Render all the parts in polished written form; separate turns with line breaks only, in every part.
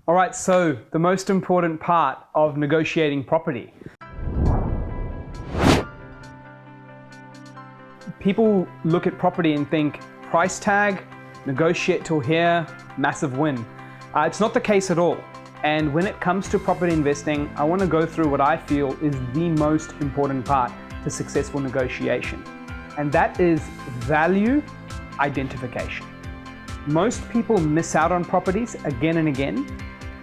All right, so the most important part of negotiating property. People look at property and think price tag, negotiate till here, massive win. It's not the case at all. And when it comes to property investing, I want to go through what I feel is the most important part to successful negotiation. And that is value identification. Most people miss out on properties again and again,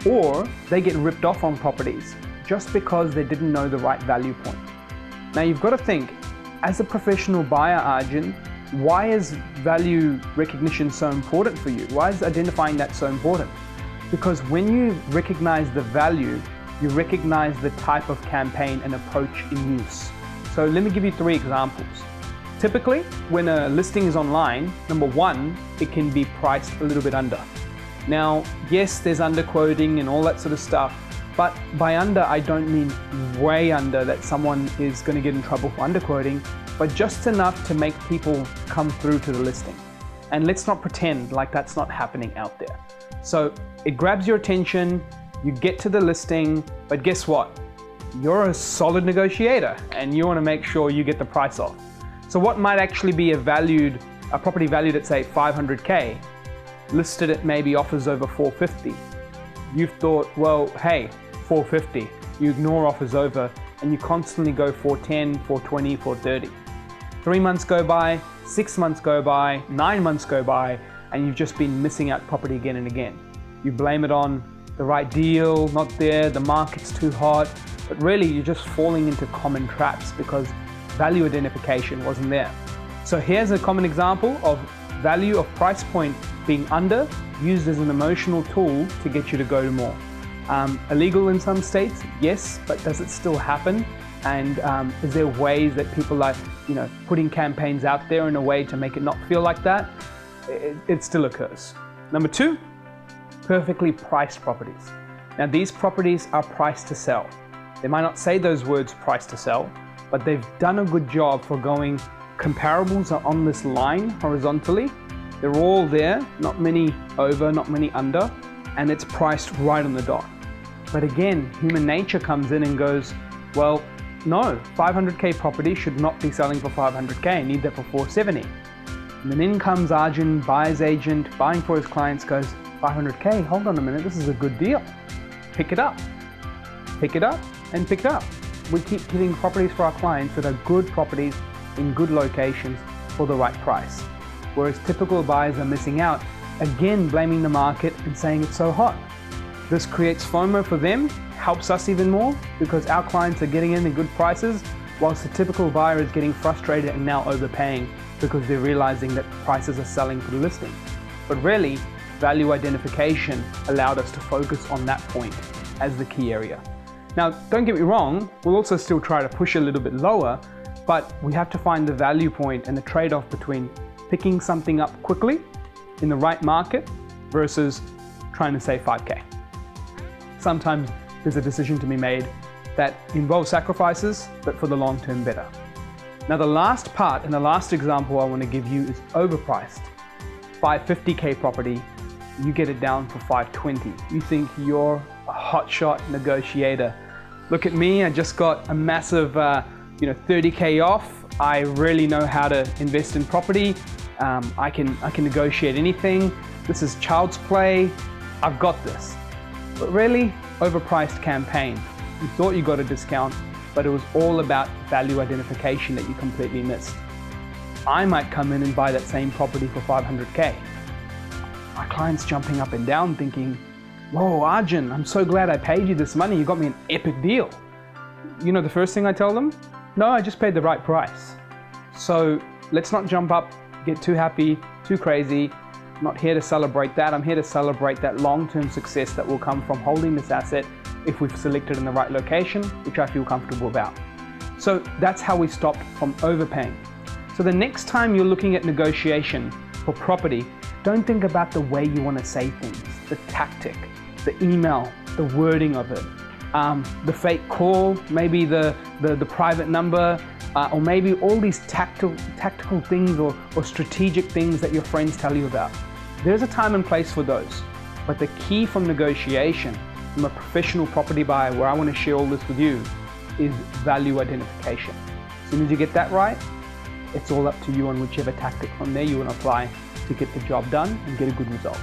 or they get ripped off on properties just because they didn't know the right value point. Now you've got to think, as a professional buyer, Arjun, why is value recognition so important for you? Why is identifying that so important? Because when you recognize the value, you recognize the type of campaign and approach in use. So let me give you 3 examples. Typically, when a listing is online, number 1, it can be priced a little bit under. Now, yes, there's underquoting and all that sort of stuff, but by under, I don't mean way under that someone is going to get in trouble for underquoting, but just enough to make people come through to the listing. And let's not pretend like that's not happening out there. So it grabs your attention, you get to the listing, but guess what? You're a solid negotiator and you want to make sure you get the price off. So what might actually be a property valued at say 500K, listed at maybe offers over 450. You've thought, well, hey, 450. You ignore offers over and you constantly go 410, 420, 430. 3 months go by, 6 months go by, 9 months go by, and you've just been missing out property again and again. You blame it on the right deal, not there, the market's too hot, but really you're just falling into common traps because value identification wasn't there. So here's a common example of value of price point being under, used as an emotional tool to get you to go to more. Illegal in some states, yes, but does it still happen? And is there ways that people are, putting campaigns out there in a way to make it not feel like that? It still occurs. Number 2, perfectly priced properties. Now these properties are priced to sell. They might not say those words price to sell, but they've done a good job for going, comparables are on this line horizontally. They're all there, not many over, not many under, and it's priced right on the dot. But again, human nature comes in and goes, well, no, 500K property should not be selling for 500K, I need that for 470. And then in comes Arjun, buyer's agent, buying for his clients, goes, 500K, hold on a minute, this is a good deal. Pick it up, and pick it up. We keep getting properties for our clients that are good properties in good locations for the right price. Whereas typical buyers are missing out, again blaming the market and saying it's so hot. This creates FOMO for them, helps us even more because our clients are getting in at good prices, whilst the typical buyer is getting frustrated and now overpaying because they're realizing that prices are selling for the listing. But really, value identification allowed us to focus on that point as the key area. Now, don't get me wrong, we'll also still try to push a little bit lower, but we have to find the value point and the trade-off between picking something up quickly in the right market versus trying to save 5K. Sometimes there's a decision to be made that involves sacrifices, but for the long term better. Now the last part and the last example I want to give you is overpriced. 550K property, you get it down for 520. You think you're a hotshot negotiator. Look at me, I just got a massive 30K off. I really know how to invest in property. I can negotiate anything. This is child's play. I've got this. But really, overpriced campaign. You thought you got a discount, but it was all about value identification that you completely missed. I might come in and buy that same property for 500K. My client's jumping up and down thinking, whoa, Arjun, I'm so glad I paid you this money. You got me an epic deal. You know the first thing I tell them? No, I just paid the right price. So let's not jump up, get too happy, too crazy. I'm not here to celebrate that. I'm here to celebrate that long-term success that will come from holding this asset if we've selected in the right location, which I feel comfortable about. So that's how we stop from overpaying. So the next time you're looking at negotiation for property, don't think about the way you want to say things, the tactic, the email, the wording of it, the fake call, maybe the private number, or maybe all these tactical things or strategic things that your friends tell you about. There's a time and place for those. But the key from negotiation, from a professional property buyer, where I want to share all this with you, is value identification. As soon as you get that right, it's all up to you on whichever tactic from there you want to apply to get the job done and get a good result.